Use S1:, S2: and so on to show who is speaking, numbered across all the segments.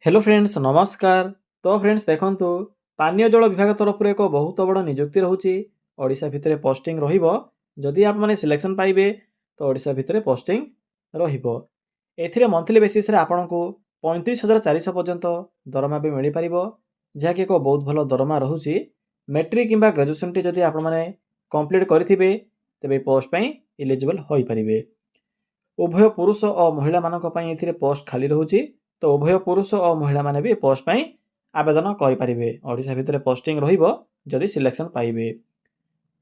S1: Hello friends नमस्कार। तो friends देखंतु पानीय जल विभाग तरफ एक बहुत बड़ नियुक्ति रोचे ओडिशा भितर पोस्टिंग रहिबो। जदि आप माने सिलेक्शन पाइबे तो ओडिशा भितर पोस्टिंग रहिबो। एथिरे मंथली बेसिस रे आपनको 35,400 पर्यंत दरमा भी मिल पारिबो, जहा कि एक बहुत भलो दरमा रहुची। मैट्रिक किंबा ग्रेजुएशन टी जदि आप माने कंप्लीट करथिबे तेबे पोस्ट पई एलिजिबल होई परिबे। उभय पुरुष और महिला मानक पई एथिरे पोस्ट खाली रहुची। तो उभय पुरुष और महिला माने भी पोस्ट पई आवेदन करि परिबे। ओडिशा भितर पोस्टिंग रहिबो जदि सिलेक्शन पाइबे।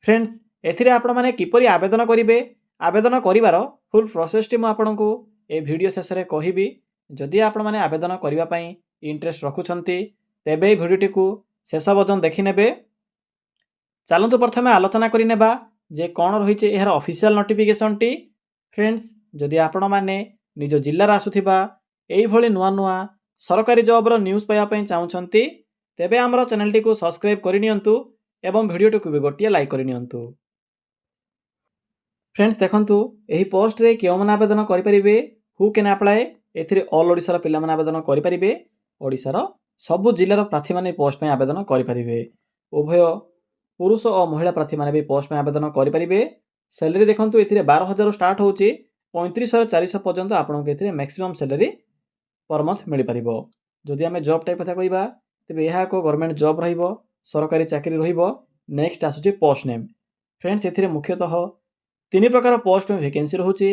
S1: फ्रेंड्स एथिरे आपण माने किपरि आवेदन करिवे, आवेदन करिवार फुल प्रोसेस टी म आपनकु ए वीडियो शेष रे कहिबी। जदि आपण माने आवेदन करिवा पई इंटरेस्ट रखुछंती तेबे ए वीडियो टी को शेष पर्यंत देखि नेबे। चलंतु प्रथमे आलोचना करि नेबा जे कोन रहिचे एहर ऑफिशियल नोटिफिकेशन टी। फ्रेंड्स जदि आपण माने निज जिल्ला रा आसुथिबा एई भली नुआ नुआ सरकारी जॉब रो न्यूज़ पाया पई चाहुछंती तेबे हमरो चैनल टी को सब्सक्राइब करि नियंतु एवं वीडियो टी को भी गोटिया लाइक करि नियंतु। फ्रेंड्स देखंतु एही पोस्ट रे केउ मन आवेदन करि परिबे, हु कैन अप्लाई। एथिरे ऑल ओडिसा रा पिला मन आवेदन करि परिबे। ओडिसा रो सब जिल्ला रो प्रार्थी माने पोस्ट पई आवेदन करि परिबे। उभय पुरुष और महिला प्रार्थी माने भी पोस्ट में आवेदन करि परिबे। सैलरी देखंतु एथिरे 12,000 स्टार्ट होउची 35,400 पर्यंत आपनको एथिरे मैक्सिमम सैलरी पर मंथ मिल पारिबो। जदि आमे जॉब टाइप कथा कहिबा तेबे एहा को गवर्नमेंट जॉब रहिबो, सरकारी चाकरी रहिबो। नेक्स्ट आसुची पोस्ट नेम। फ्रेंड्स एथिरे मुख्यतः तीन प्रकार पोस्ट में वैकेंसी रहउची।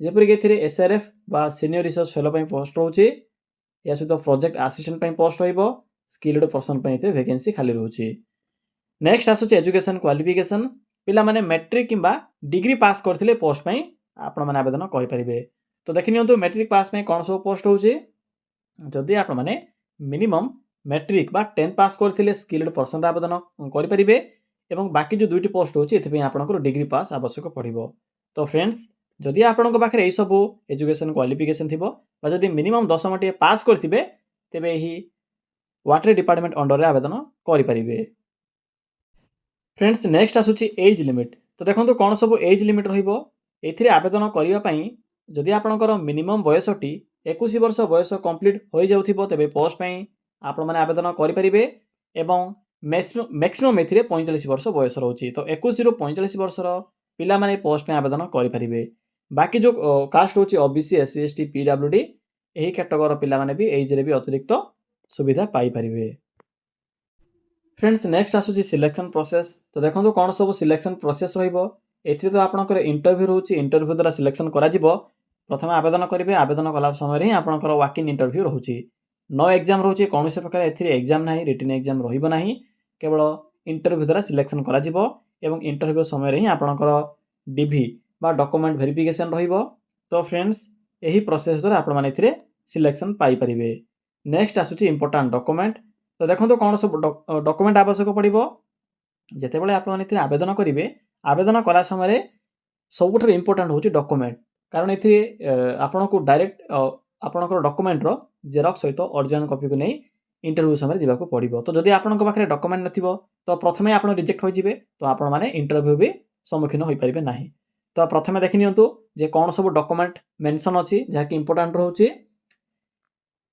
S1: जेपरि के एथिरे एसआरएफ बा सीनियर रिसर्च फेलो पई पोस्ट रहउची। या सहित प्रोजेक्ट असिस्टेंट पई पोस्ट रहिबो। स्किल्ड पर्सन पई एथे वैकेंसी खाली रहउची। नेक्स्ट आसुची एजुकेशन क्वालिफिकेशन। पिला माने मैट्रिक किंबा डिग्री पास करथिले पोस्ट पई आपण माने आवेदन करि परिबे। तो देखि नियंतु मैट्रिक पास में कोन सब पोस्ट होउची। जदि आपण माने मिनिमम मैट्रिक बा 10 पास करथिले स्किल्ड पर्सन आवेदन करि परिबे। एवं बाकी जो दुईटी पोस्ट होउची एथि पई आपनकर डिग्री पास आवश्यक पड़िबो। तो फ्रेंड्स जदि आपनक पाखरे एई सब एजुकेशन क्वालिफिकेशन थिबो बा जदि मिनिमम 10 टी पास करथिबे तेबे एही वाटर डिपार्टमेंट अंडर रे आवेदन करि परिबे। फ्रेंड्स नेक्स्ट आसुची एज लिमिट। तो देखंतु कोन सब एज लिमिट रहिबो। एथिरे आवेदन करिवा पई जदि आपनकर मिनिमम बयसटी 21 वर्ष बयस कंप्लीट होई जाउथिबो तेबे पोस्ट पई आपण माने आवेदन करि परिबे। एवं मैक्सिमम एथिरे 45 वर्ष बयस रहउची। तो 21 रु 45 वर्ष रो पिला माने पोस्ट पई आवेदन करि परिबे। बाकी जो कास्ट होची ओबीसी एससी एसटी पीडब्ल्यूडी एही कैटेगरी रो पिला माने भी एज रे भी अतिरिक्त सुविधा पाई परिबे। फ्रेंड्स नेक्स्ट आसुची सिलेक्शन प्रोसेस। तो देखंतु कोन सब सिलेक्शन प्रोसेस रहिबो। एथिरे तो आपनकर इंटरव्यू रहउची, इंटरव्यू द्वारा सिलेक्शन करा जिवो। प्रथम आवेदन करिवे, आवेदन कला समय रे आपनकर वॉक इन इंटरव्यू रहउची। नो एग्जाम रहउची, कोनोसे प्रकार एथिरे एग्जाम नाही, रिटन एग्जाम रहिबो नाही। केवल इंटरव्यू द्वारा सिलेक्शन करा जिवो एवं इंटरव्यू समय रे आपनकर डीवी बा डॉक्यूमेंट वेरिफिकेशन रहिबो। तो फ्रेंड्स एही प्रोसेस द्वारा आपण माने एथिरे सिलेक्शन पाई परिबे। नेक्स्ट आसुची इंपोर्टेंट डॉक्यूमेंट। तो देखंतु कोन सब डॉक्यूमेंट आवश्यक पड़िबो। जेते बेले आपण माने एथिरे आवेदन करिवे, आवेदन कला समय रे सबुठार इंपोर्टेंट होची डॉक्यूमेंट। कारण एथिरे आपनको डायरेक्ट आपनकर डॉक्यूमेंट रो जेरॉक्स सहित ओरिजिनल कॉपी को नै इंटरव्यू समय जिबाको पड़िबो। तो जदि आपनक पाखरे डॉक्यूमेंट नथिबो तो प्रथमे आपण रिजेक्ट होई जिवे। तो आपण माने इंटरव्यू भी सम्मुखीन होई परिबे नाही। तो प्रथमे देखि नियंतु जे कोन सब डॉक्यूमेंट मेंशन अछि जहा कि इंपोर्टेंट रहउची।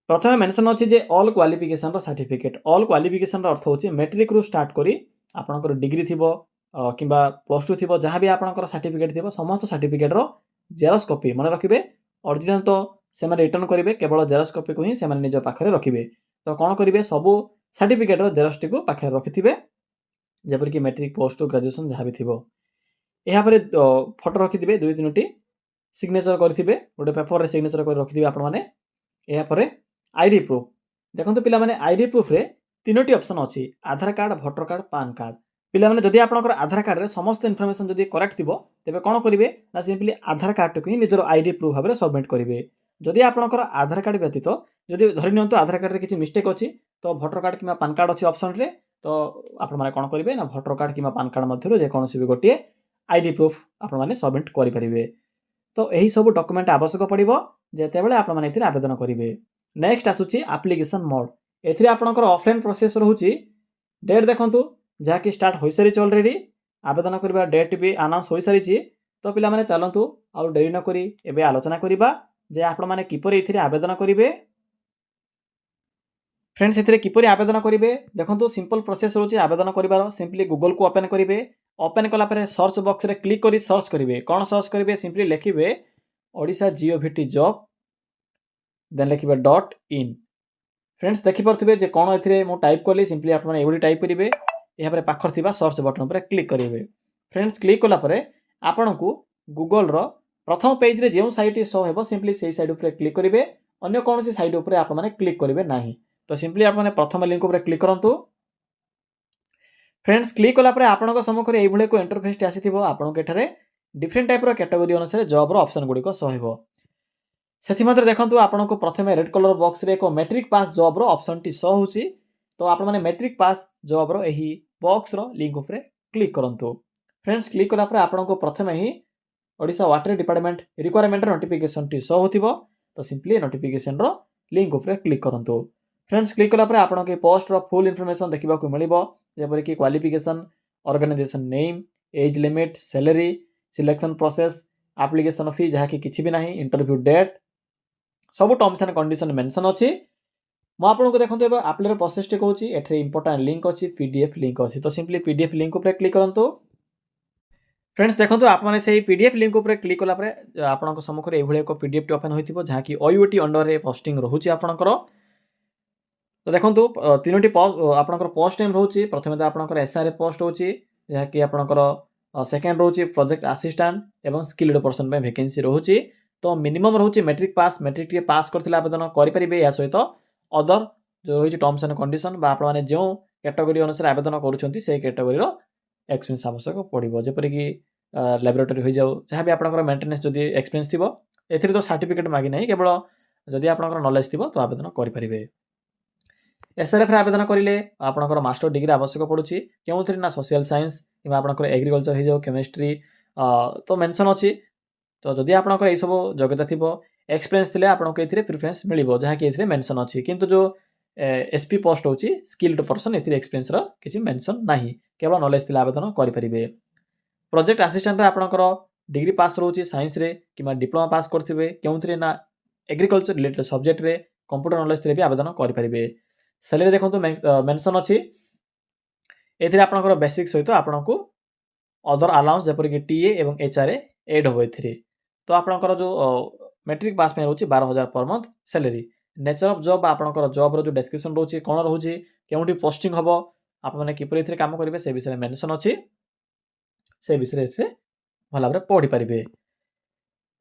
S1: प्रथमे मेंशन अछि जे ऑल क्वालिफिकेशन रो सर्टिफिकेट। ऑल क्वालिफिकेशन रो अर्थ होछि मैट्रिक रु स्टार्ट करी आपनकर डिग्री थिबो किंबा प्लस 2 थिबो, जहां भी आपनकर सर्टिफिकेट थिबो समस्त सर्टिफिकेट रो जेरॉक्स कॉपी मन रखिबे। ओरिजिनल तो से माने रिटर्न करिवे, केवल जेरॉक्स कॉपी को ही से माने निज पाखरे रखिबे। तो कोन करिवे सब सर्टिफिकेट रो जेरॉक्स टी को पाखरे रखिथिबे, जेपर कि मैट्रिक प्लस 2 ग्रेजुएशन जहां भी थिबो। एहा परे फोटो रखिथिबे, 2-3 टी सिग्नेचर करथिबे, गोटे पेपर रे सिग्नेचर कर रखिथिबे आपण माने। एहा परे आईडी प्रूफ। देखंतु पिला माने आईडी प्रूफ रे तीनोटी ऑप्शन अछि, Aadhaar card, voter card, PAN card. पिला माने जदि आपनकर आधार कार्ड रे समस्त इन्फॉर्मेशन जदि करेक्ट थिबो तेबे कोन करिवे ना सिंपली आधार कार्ड को ही निजर आईडी प्रूफ भाबरे सबमिट करिवे। जदि आपनकर आधार कार्ड व्यतीत जदि धरि नियंतु आधार कार्ड रे किछि मिस्टेक अछि तो वोटर कार्ड किबा पैन कार्ड अछि ऑप्शन रे। तो आपण माने कोन करिवे ना वोटर कार्ड किबा पैन कार्ड मध्यरो जे कोनोसी भी गोटिए आईडी प्रूफ आपण माने सबमिट करि परिवे। तो एही सब डॉक्यूमेंट आवश्यक पड़िबो जेते बेले आपण माने एथिरे आवेदन करिवे। नेक्स्ट आसुची एप्लिकेशन मोड। एथिरे आपनकर ऑफलाइन प्रोसेस रहउची। डेट देखंतु जहा कि स्टार्ट होई सारिछ ऑलरेडी। आवेदन करबा डेट भी अनाउंस होई सारिछि। तो पिला माने चलंतु और देरी न करी एबे आलोचना करिबा जे आपण माने किपरि एथिरे आवेदन करिवे। फ्रेंड्स एथिरे किपरि आवेदन करिवे देखंतु सिंपल प्रोसेस रहउछि आवेदन करिवार सिंपली गूगल को ओपन करिवे ओपन कला परे सर्च बॉक्स रे क्लिक करी सर्च करिवे कोन सर्च करिवे सिंपली लिखिवे ओडिशा जीओवीटी जॉब देन लिखिवे .in फ्रेंड्स देखि परथिबे जे कोन एथिरे मो टाइप करली सिंपली आपण माने एबडी टाइप करिवे एहा परे पाखर थिबा सर्च बटन पर क्लिक करिवे फ्रेंड्स क्लिक कला परे आपनकु गूगल रो प्रथम पेज रे जेउ साइट शो हेबो सिंपली सेही साइट ऊपर क्लिक करिवे अन्य कोनोसी साइट ऊपर आपण माने क्लिक करिवे नाही तो सिंपली आपण माने प्रथम लिंक ऊपर क्लिक करंतु फ्रेंड्स क्लिक कला परे आपनक सम्मुखरे एई भले को इंटरफेस टे आसीथिबो आपनक एठारे डिफरेंट टाइप रो कैटेगरी अनुसार जॉब रो ऑप्शन गुडी को शो हेबो सेथि मात्र देखंतु आपनक प्रथमे रेड कलर बॉक्स रे एको मैट्रिक पास जॉब रो ऑप्शन टी शो होउची तो आपण माने मैट्रिक पास जॉब रो एही बॉक्स रो लिंक ऊपर क्लिक करंतु फ्रेंड्स क्लिक कला परे आपनक प्रथमे ही Odisha water department requirement notification टी शो होतिबो तो सिंपली नोटिफिकेशन रो लिंक ऊपर क्लिक करंतु फ्रेंड्स क्लिक कला परे आपन के पोस्ट रो फुल इन्फॉर्मेशन देखिबा को मिलिबो जेपरि कि qualification organisation name age limit salary selection process application fee जहा कि किछि भी नाही इंटरव्यू डेट सब टर्म्स एंड कंडीशन मेंशन अछि मो आपन को देखंतु एबा अप्लाई प्रोसेस टे कहूची एठरे इंपोर्टेंट लिंक अछि पीडीएफ लिंक अछि तो सिंपली पीडीएफ लिंक ऊपर क्लिक करंतु फ्रेंड्स देखंतु आप माने सेही पीडीएफ लिंक ऊपर क्लिक कला परे आपन को सम्मुख रे एभळे एको पीडीएफ टे ओपन होइतिबो जहा कि ओयूटी अंडर रे पोस्टिंग रहूची आपनकर तो देखंतु तीनोटी आपनकर पोस्ट नेम रहउची प्रथमे तो आपनकर एसआर पोस्ट होउची जहा कि आपनकर सेकंड रहउची प्रोजेक्ट असिस्टेंट एवं स्किल्ड पर्सन पे वैकेंसी रहउची तो मिनिमम रहउची मैट्रिक टे पास करथिला आवेदन करि परिबे या सहित अदर जो रहउची टर्म्स एंड कंडीशन बा आपण माने जो कैटेगरी अनुसार आवेदन करूछंती सेही कैटेगरी रो एक्सपीरियंस आवश्यक पड़िबो जेपरि कि लैबोरेटरी होई जाउ जहा भी आपनकर मेंटेनेंस जदी एक्सपीरियंस थिबो एथिरे तो सर्टिफिकेट मागी नै केवल जदी आपनकर नॉलेज थिबो तो आवेदन करि परिबे एसआरएफ रे आवेदन करिले आपनकर मास्टर डिग्री आवश्यक पडुची केउथि ना सोशल साइंस किबा आपनकर एग्रीकल्चर हे जाउ केमिस्ट्री तो मेंशन अछि तो जदी आपनकर ए सब योग्यता थिबो एक्सपीरियंस थिले आपनको एथिरे प्रेफरेंस मिलिबो जहा कि एथिरे मेंशन अछि किंतु जो एसपी पोस्ट होची स्किल्ड पर्सन एथिरे एक्सपीरियंस रो किछि मेंशन नाही केवल नॉलेज थिले आवेदन करि परिबे प्रोजेक्ट असिस्टेंट रे आपनकर डिग्री पास रहउची साइंस रे किबा डिप्लोमा पास करथिबे केउथि ना एग्रीकल्चर रिलेटेड सब्जेक्ट रे कंप्यूटर नॉलेज थिले भी आवेदन करि परिबे सैलरी देखंतु मेंशन अछि एथिरे आपनकर बेसिक सहित आपनको अदर अलाउंस जेपर कि टीए एवं एचआरए ऐड होबे एथिरे तो आपनकर जो मैट्रिक पास में रहउची 12000 per month salary nature of job आपनकर जॉब रो जो डिस्क्रिप्शन रहउची कोन रहउची केउंटी पोस्टिंग हबो आप माने किपरि एथिरे काम करिवे से विषय मेंशन अछि से विषय एथिरे भला भाबरे पढि परिबे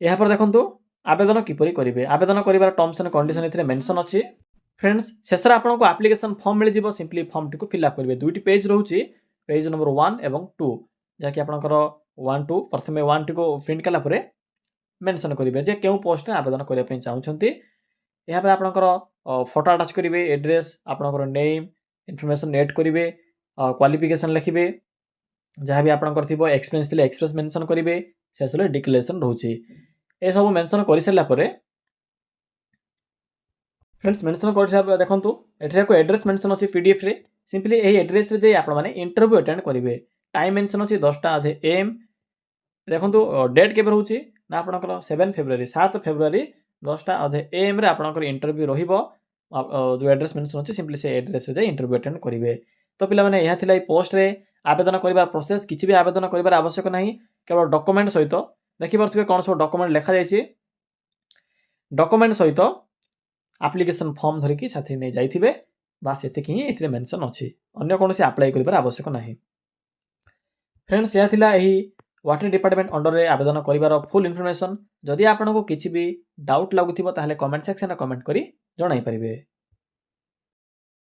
S1: एहा पर देखंतु आवेदन किपरि करिवे आवेदन करिवार टर्म्स एंड कंडीशन एथिरे मेंशन अछि फ्रेंड्स शेषर आपन को एप्लीकेशन फॉर्म मिल जिवो सिंपली फॉर्म टी को फिल अप करिवे दुईटी पेज रहउची पेज नंबर 1 एवं 2 जाकि आपनकर 1 2 प्रथमे 1 टी को प्रिंट कला परे मेंशन करिवे जे केउ पोस्ट रे आवेदन करिया पई चाहउछंती एहा पर आपनकर फोटो अटैच करिवे एड्रेस आपनकर नेम इंफॉर्मेशन ऐड करिवे क्वालिफिकेशन लिखिवे जहा भी आपनकर थिबो एक्सपीरियंस थिले एक्सप्रेस मेंशन करिवे शेषले डिक्लेरेशन रहउची ए सब मेंशन करि सला परे फ्रेंड्स मेंशन कर देखंतु एठरे को एड्रेस मेंशन अछि पीडीएफ रे सिंपली एही एड्रेस रे जे आपण माने इंटरव्यू अटेंड करिवे टाइम मेंशन अछि 10टा आधे एम देखंतु डेट केबे रहउची ना आपनकर 7 फेब्रुआरी 7 फेब्रुआरी 10टा आधे एम रे आपनकर इंटरव्यू रहिबो जो एड्रेस मेंशन अछि सिंपली से एड्रेस रे जे इंटरव्यू अटेंड करिवे तो पिला माने एहा थिला ए पोस्ट रे आवेदन करिवार प्रोसेस किछि भी आवेदन करिवार आवश्यक नाही केवल डॉक्यूमेंट सहित देखि परथिबे कोन सब डॉक्यूमेंट लेखा जायछि डॉक्यूमेंट सहित एप्लीकेशन फॉर्म धरिकी साथी नै जाइथिबे बास एते कि एथिरे मेंशन अछि अन्य कोनोसी अप्लाई करिबार आवश्यक नाही फ्रेंड्स या थिला एही वाटर डिपार्टमेंट अंडर रे आवेदन करिवार फुल इन्फॉर्मेशन जदि आपनको किछि भी डाउट लागुथिबो ताहाले कमेंट सेक्शन रे कमेंट करी जणाई परिबे।